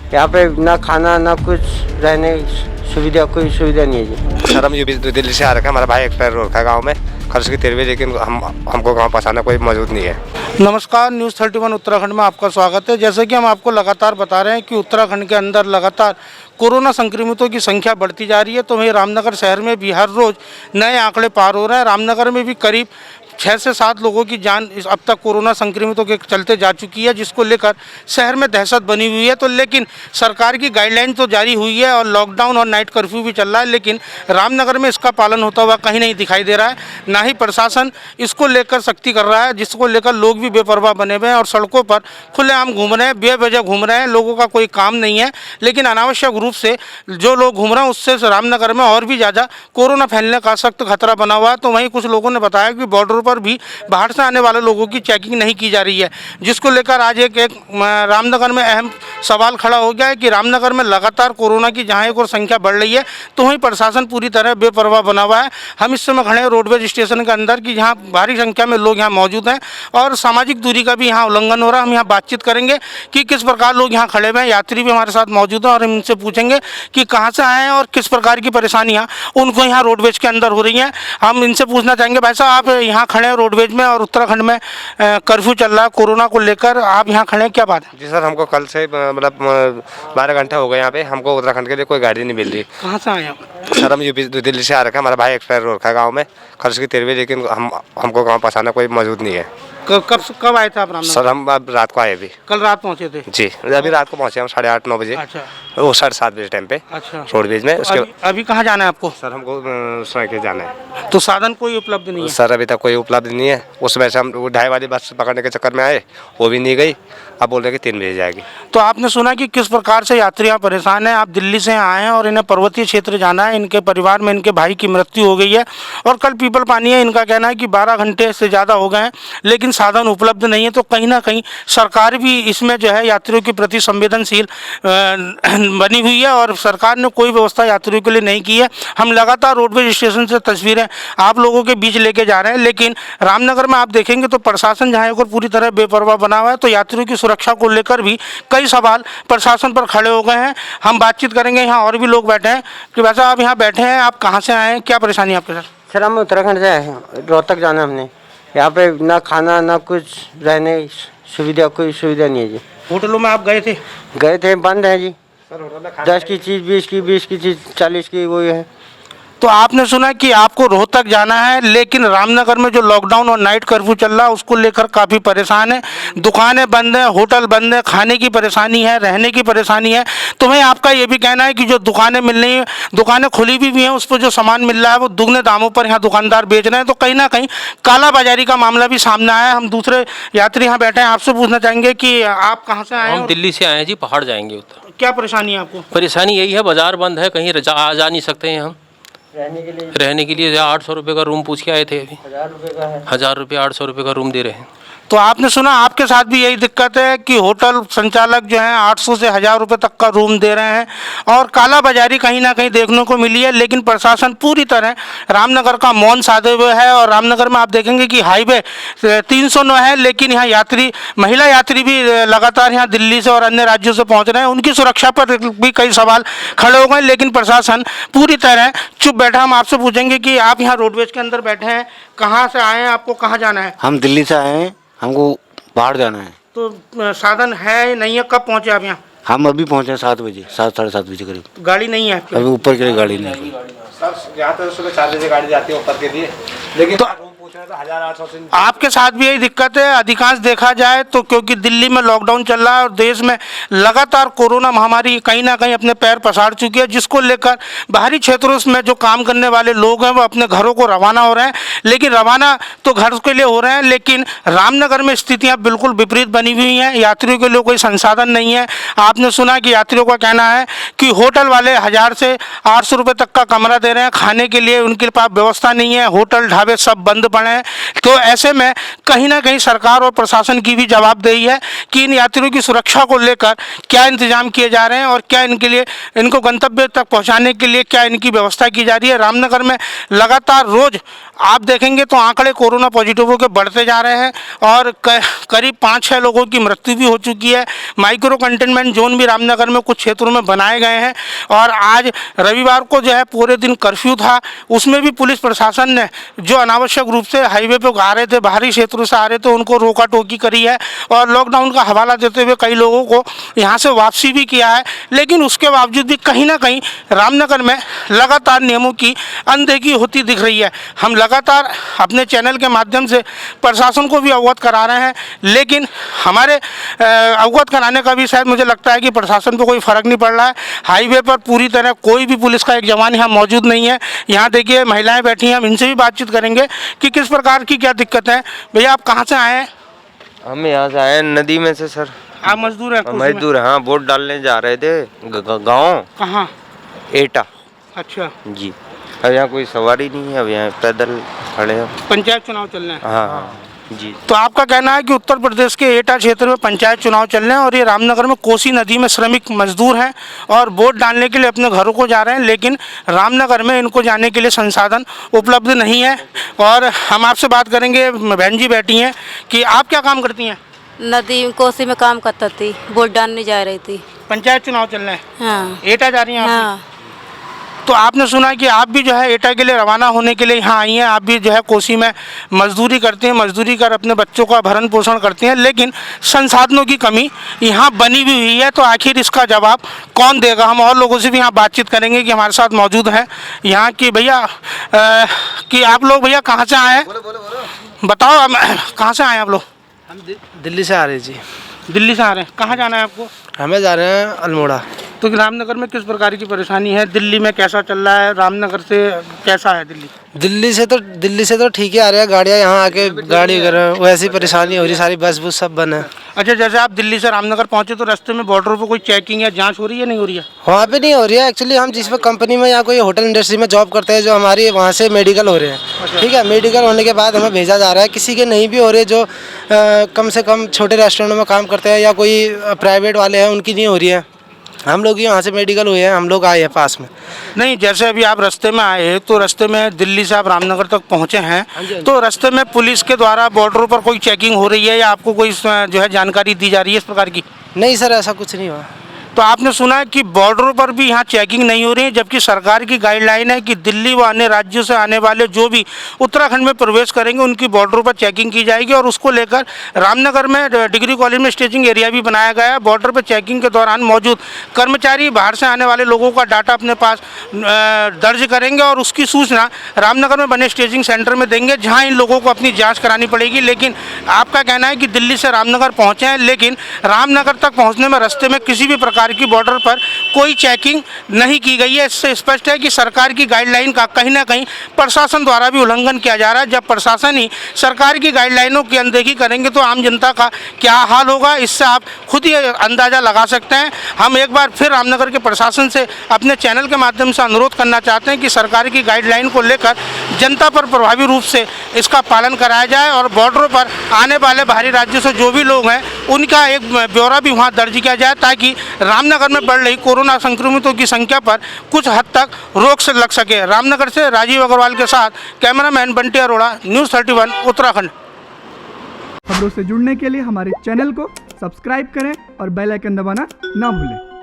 यहाँ पे ना खाना ना कुछ रहने सुविधा, कोई सुविधा नहीं है जी। सर हम यूपी दिल्ली से आ रखे हैं, हमारा भाई एक्सपायर हो रखा है गाँव में, खर्च की 13वीं, लेकिन हमको गाँव पहुँचाना कोई मौजूद नहीं है। नमस्कार, न्यूज़ 31 उत्तराखंड में आपका स्वागत है। जैसे कि हम आपको लगातार बता रहे हैं कि उत्तराखंड के अंदर लगातार कोरोना संक्रमितों की संख्या बढ़ती जा रही है। तो वहीं रामनगर शहर में भी हर रोज़ नए आंकड़े पार हो रहे हैं। रामनगर में भी करीब 6 से 7 लोगों की जान अब तक कोरोना संक्रमितों के चलते जा चुकी है, जिसको लेकर शहर में दहशत बनी हुई है। तो लेकिन सरकार की गाइडलाइन तो जारी हुई है और लॉकडाउन और नाइट कर्फ्यू भी चल रहा है, लेकिन रामनगर में इसका पालन होता हुआ कहीं नहीं दिखाई दे रहा है। ना ही प्रशासन इसको लेकर सख्ती कर रहा है, जिसको लेकर लोग भी बेपरवाह बने हुए हैं और सड़कों पर खुलेआम घूम रहे हैं, बेवजह घूम रहे हैं। लोगों का कोई काम नहीं है, लेकिन अनावश्यक रूप से जो लोग घूम रहे हैं उससे रामनगर में और भी ज़्यादा कोरोना फैलने का सख्त खतरा बना हुआ है। तो वहीं कुछ लोगों ने बताया कि बॉर्डर पर भी बाहर से आने वाले लोगों की चेकिंग नहीं की जा रही है, जिसको लेकर आज एक रामनगर में अहम सवाल खड़ा हो गया है कि रामनगर में लगातार कोरोना की जहां एक और संख्या बढ़ रही है, तो वहीं प्रशासन पूरी तरह बेपरवाह बना हुआ है। हम इस समय खड़े हैं रोडवेज स्टेशन के अंदर की जहाँ भारी संख्या में लोग यहाँ मौजूद हैं और सामाजिक दूरी का भी यहाँ उल्लंघन हो रहा है। हम यहाँ बातचीत करेंगे कि किस प्रकार लोग यहाँ खड़े हुए हैं। यात्री भी हमारे साथ मौजूद हैं और हम इनसे पूछेंगे कि कहाँ से आए हैं और किस प्रकार की परेशानियाँ उनको यहाँ रोडवेज के अंदर हो रही हैं। हम इनसे पूछना चाहेंगे, भाई साहब आप यहाँ खड़े हैं रोडवेज में और उत्तराखंड में कर्फ्यू चल रहा है कोरोना को लेकर, आप यहाँ खड़े हैं, क्या बात है? जी सर, हमको कल से मतलब 12 घंटे हो गए यहाँ पे, हमको उत्तराखंड के लिए कोई गाड़ी नहीं मिल रही। कहाँ से आए आप? सर हम यूपी दिल्ली से आ रखे हैं, हमारा भाई एक्सपायर हो रखा है गाँव में, खर्च की 13वीं, लेकिन हमको गाँव पहुँचाना कोई मौजूद नहीं है। कब आए थे आप रामनगर? सर हम अब रात को आए अभी। कल रात पहुँचे थे? जी, अभी रात को पहुँचे हम 8:30-9 बजे। अच्छा, वो 7:30 बजे टाइम पे अच्छा। रोडवेज में। उसके अभी कहाँ जाना है आपको? सर हमको सरायकेला जाना है। तो साधन कोई उपलब्ध नहीं है? सर अभी तक कोई उपलब्ध नहीं है। उस वजह से हम वो 2:30 वाली बस पकड़ने के चक्कर में आए, वो भी नहीं गई। अब बोल रहे कि 3 बजे जाएगी। तो आपने सुना कि किस प्रकार से यात्री यहाँ परेशान हैं। आप दिल्ली से आए हैं और इन्हें पर्वतीय क्षेत्र जाना है। इनके परिवार में इनके भाई की मृत्यु हो गई है और कल पीपल पानी है। इनका कहना है कि 12 घंटे से ज़्यादा हो गए हैं, लेकिन साधन उपलब्ध नहीं है। तो कहीं ना कहीं सरकार भी इसमें जो है यात्रियों के प्रति संवेदनशील बनी हुई है और सरकार ने कोई व्यवस्था यात्रियों के लिए नहीं की है। हम लगातार रोडवेज स्टेशन से तस्वीरें आप लोगों के बीच लेके जा रहे हैं, लेकिन रामनगर में आप देखेंगे तो प्रशासन जहाँ एक और पूरी तरह बेपरवाह बना हुआ है। तो यात्रियों की सुरक्षा को लेकर भी कई सवाल प्रशासन पर खड़े हो गए हैं। हम बातचीत करेंगे, यहाँ और भी लोग बैठे हैं कि वैसे आप यहाँ बैठे हैं, आप कहाँ से आए हैं, क्या परेशानी है आपके साथ? सर हम उत्तराखंड से आए हैं, रोहतक जाना हमने। यहाँ पे ना खाना ना कुछ रहने सुविधा, कोई सुविधा नहीं है जी। होटलों में आप गए थे? गए थे, बंद है जी। 10 की चीज़ 20 की चीज़ 40 की वही है। तो आपने सुना कि आपको रोहतक जाना है, लेकिन रामनगर में जो लॉकडाउन और नाइट कर्फ्यू चल रहा है उसको लेकर काफ़ी परेशान है। दुकानें बंद हैं, होटल बंद है, खाने की परेशानी है, रहने की परेशानी है। तो वहीं आपका ये भी कहना है कि जो दुकानें मिल रही हैं, दुकानें खुली भी हैं, उस पर जो सामान मिल रहा है वो दुगने दामों पर यहाँ दुकानदार बेच रहे हैं। तो कहीं ना कहीं कालाबाजारी का मामला भी सामने आया है। हम दूसरे यात्री यहाँ बैठे हैं, आपसे पूछना चाहेंगे कि आप कहाँ से आए हैं? हम दिल्ली से आए हैं जी, पहाड़ जाएंगे उधर। क्या परेशानी है आपको? परेशानी यही है, बाजार बंद है, कहीं आ जा नहीं सकते हैं हम। रहने के लिए 800 रुपये का रूम पूछ के आए थे अभी। 1000 रुपये का है। 1000 रुपये 800 रुपये का रूम दे रहे हैं। तो आपने सुना आपके साथ भी यही दिक्कत है कि होटल संचालक जो हैं 800 से 1000 रुपये तक का रूम दे रहे हैं और कालाबाजारी कहीं ना कहीं देखने को मिली है। लेकिन प्रशासन पूरी तरह रामनगर का मौन साधे हुए है और रामनगर में आप देखेंगे कि हाईवे 309 है, लेकिन यहाँ यात्री, महिला यात्री भी लगातार यहाँ दिल्ली से और अन्य राज्यों से पहुँच रहे हैं। उनकी सुरक्षा पर भी कई सवाल खड़े हो गए, लेकिन प्रशासन पूरी तरह चुप बैठा। हम आपसे पूछेंगे कि आप यहाँ रोडवेज के अंदर बैठे हैं, कहाँ से आए हैं, आपको कहाँ जाना है? हम दिल्ली से आए हैं, हमको बाहर जाना है। तो साधन है नहीं है? कब पहुँचे आप यहाँ? हम अभी पहुंचे 7 बजे, 7-7:30 बजे करीब। गाड़ी नहीं है आपकी? अभी ऊपर के लिए गाड़ी नहीं है। सर यहाँ तो सुबह 4 बजे गाड़ी जाती है ऊपर के लिए, लेकिन तो आपके साथ भी यही दिक्कत है? अधिकांश देखा जाए तो क्योंकि दिल्ली में लॉकडाउन चल रहा है और देश में लगातार कोरोना महामारी कहीं ना कहीं अपने पैर पसार चुकी है, जिसको लेकर बाहरी क्षेत्रों में जो काम करने वाले लोग हैं वो अपने घरों को रवाना हो रहे हैं। लेकिन रवाना तो घर के लिए हो रहे हैं, लेकिन रामनगर में स्थितियां बिल्कुल विपरीत बनी हुई हैं। यात्रियों के लिए कोई संसाधन नहीं है। आपने सुना कि यात्रियों का कहना है कि होटल वाले 1000 से 800 रुपये तक का कमरा दे रहे हैं, खाने के लिए उनके पास व्यवस्था नहीं है। होटल ढाबे सब बंद पड़े रहे हैं। तो ऐसे में कहीं ना कहीं सरकार और प्रशासन की भी जवाबदेही है कि इन यात्रियों की सुरक्षा को लेकर क्या इंतजाम किए जा रहे हैं और क्या इनके लिए, इनको गंतव्य तक पहुंचाने के लिए क्या इनकी व्यवस्था की जा रही है। रामनगर में लगातार रोज आप देखेंगे तो आंकड़े कोरोना पॉजिटिवों के बढ़ते जा रहे हैं और करीब 5-6 लोगों की मृत्यु भी हो चुकी है। माइक्रो कंटेनमेंट जोन भी रामनगर में कुछ क्षेत्रों में बनाए गए हैं और आज रविवार को जो है पूरे दिन कर्फ्यू था, उसमें भी पुलिस प्रशासन ने जो अनावश्यक रूप से हाईवे पे आ रहे थे, बाहरी क्षेत्रों से आ रहे थे, उनको रोका टोकी करी है और लॉकडाउन का हवाला देते हुए कई लोगों को यहाँ से वापसी भी किया है। लेकिन उसके बावजूद भी कहीं ना कहीं रामनगर में लगातार नियमों की अनदेखी होती दिख रही है। हम लगातार अपने चैनल के माध्यम से प्रशासन को भी अवगत करा रहे हैं, लेकिन हमारे अवगत कराने का भी शायद मुझे लगता है कि प्रशासन पर कोई फ़र्क नहीं पड़ रहा है। हाईवे पर पूरी तरह कोई भी पुलिस का एक जवान यहाँ मौजूद नहीं है। यहाँ देखिए महिलाएं बैठी हैं, हम इनसे भी बातचीत करेंगे कि किस प्रकार की क्या दिक्कत है। भैया आप कहाँ से आए हैं? हम यहाँ से आए नदी में से सर। आप मजदूर हैं? मजदूर, हाँ, वोट डालने जा रहे थे गाँव कहाँ? एटा। अच्छा जी, अब यहाँ कोई सवारी नहीं है, अब यहाँ पैदल खड़े हैं। पंचायत चुनाव चल रहे हैं? हाँ हाँ जी। तो आपका कहना है कि उत्तर प्रदेश के एटा क्षेत्र में पंचायत चुनाव चल रहे हैं और ये रामनगर में कोसी नदी में श्रमिक मजदूर हैं और वोट डालने के लिए अपने घरों को जा रहे हैं, लेकिन रामनगर में इनको जाने के लिए संसाधन उपलब्ध नहीं है। और हम आपसे बात करेंगे, बहन जी बैठी हैं, कि आप क्या काम करती हैं? नदी कोसी में काम करता थी, वोट डालने जा रही थी। पंचायत चुनाव चल रहे हैं? हाँ एटा जा रही हैं आप? हाँ। तो आपने सुना कि आप भी जो है एटा के लिए रवाना होने के लिए यहाँ आई हैं, आप भी जो है कोसी में मजदूरी करती हैं, मजदूरी कर अपने बच्चों का भरण पोषण करती हैं, लेकिन संसाधनों की कमी यहाँ बनी भी हुई है। तो आखिर इसका जवाब कौन देगा? हम और लोगों से भी यहाँ बातचीत करेंगे कि हमारे साथ मौजूद हैं यहाँ की भैया, कि आप लोग भैया कहाँ से आए हैं? बताओ कहाँ से आए आप लोग? हम दिल्ली से आ रहे जी। दिल्ली से आ रहे हैं, कहाँ जाना है आपको? हमें जा रहे हैं अल्मोड़ा। तो रामनगर में किस प्रकार की परेशानी है? दिल्ली में कैसा चल रहा है? रामनगर से कैसा है दिल्ली? दिल्ली से तो ठीक ही आ रहा है, गाड़ियाँ यहाँ आके गाड़ी वगैरह वैसी परेशानी हो रही, सारी बस बुस सब बंद है। अच्छा, जैसे आप दिल्ली से रामनगर पहुँचे तो रास्ते में बॉर्डर पर कोई चेकिंग या जांच हो रही है, नहीं हो रही है? वहाँ पे नहीं हो रही है एक्चुअली। हम जिस कंपनी में या कोई होटल इंडस्ट्री में जॉब करते हैं, जो हमारी वहाँ से मेडिकल हो रहे हैं, ठीक है, मेडिकल होने के बाद हमें भेजा जा रहा है। किसी के नहीं भी हो रहे, जो कम से कम छोटे रेस्टोरेंटों में काम करते हैं या कोई प्राइवेट वाले हैं, उनकी नहीं हो रही है। हम लोग यहाँ से मेडिकल हुए हैं, हम लोग आए हैं पास में। नहीं, जैसे अभी आप रास्ते में आए तो रास्ते में दिल्ली से आप रामनगर तक पहुँचे हैं, तो रास्ते में पुलिस के द्वारा बॉर्डर पर कोई चेकिंग हो रही है या आपको कोई जो है जानकारी दी जा रही है इस प्रकार की? नहीं सर, ऐसा कुछ नहीं हुआ। तो आपने सुना है कि बॉर्डर पर भी यहाँ चेकिंग नहीं हो रही है, जबकि सरकार की गाइडलाइन है कि दिल्ली व अन्य राज्यों से आने वाले जो भी उत्तराखंड में प्रवेश करेंगे उनकी बॉर्डर पर चेकिंग की जाएगी। और उसको लेकर रामनगर में डिग्री कॉलेज में स्टेजिंग एरिया भी बनाया गया है। बॉर्डर पर चेकिंग के दौरान मौजूद कर्मचारी बाहर से आने वाले लोगों का डाटा अपने पास दर्ज करेंगे और उसकी सूचना रामनगर में बने स्टेजिंग सेंटर में देंगे, जहाँ इन लोगों को अपनी जाँच करानी पड़ेगी। लेकिन आपका कहना है कि दिल्ली से रामनगर पहुँचे हैं, लेकिन रामनगर तक पहुँचने में रास्ते में किसी भी प्रकार की बॉर्डर पर कोई चेकिंग नहीं की गई है। इससे स्पष्ट है कि सरकार की गाइडलाइन का कहीं ना कहीं प्रशासन द्वारा भी उल्लंघन किया जा रहा है। जब प्रशासन ही सरकार की गाइडलाइनों की अनदेखी करेंगे तो आम जनता का क्या हाल होगा, इससे आप खुद ही अंदाज़ा लगा सकते हैं। हम एक बार फिर रामनगर के प्रशासन से अपने चैनल के माध्यम से अनुरोध करना चाहते हैं कि सरकार की गाइडलाइन को लेकर जनता पर प्रभावी रूप से इसका पालन कराया जाए और बॉर्डरों पर आने वाले बाहरी राज्यों से जो भी लोग हैं उनका एक ब्यौरा भी वहाँ दर्ज किया जाए, ताकि रामनगर में बढ़ रही कोरोना संक्रमितों की संख्या पर कुछ हद तक रोक से लग सके। रामनगर से राजीव अग्रवाल के साथ कैमरामैन बंटी अरोड़ा, न्यूज़ 31 उत्तराखंड। खबरों से जुड़ने के लिए हमारे चैनल को सब्सक्राइब करें और बेल आइकन दबाना ना भूलें।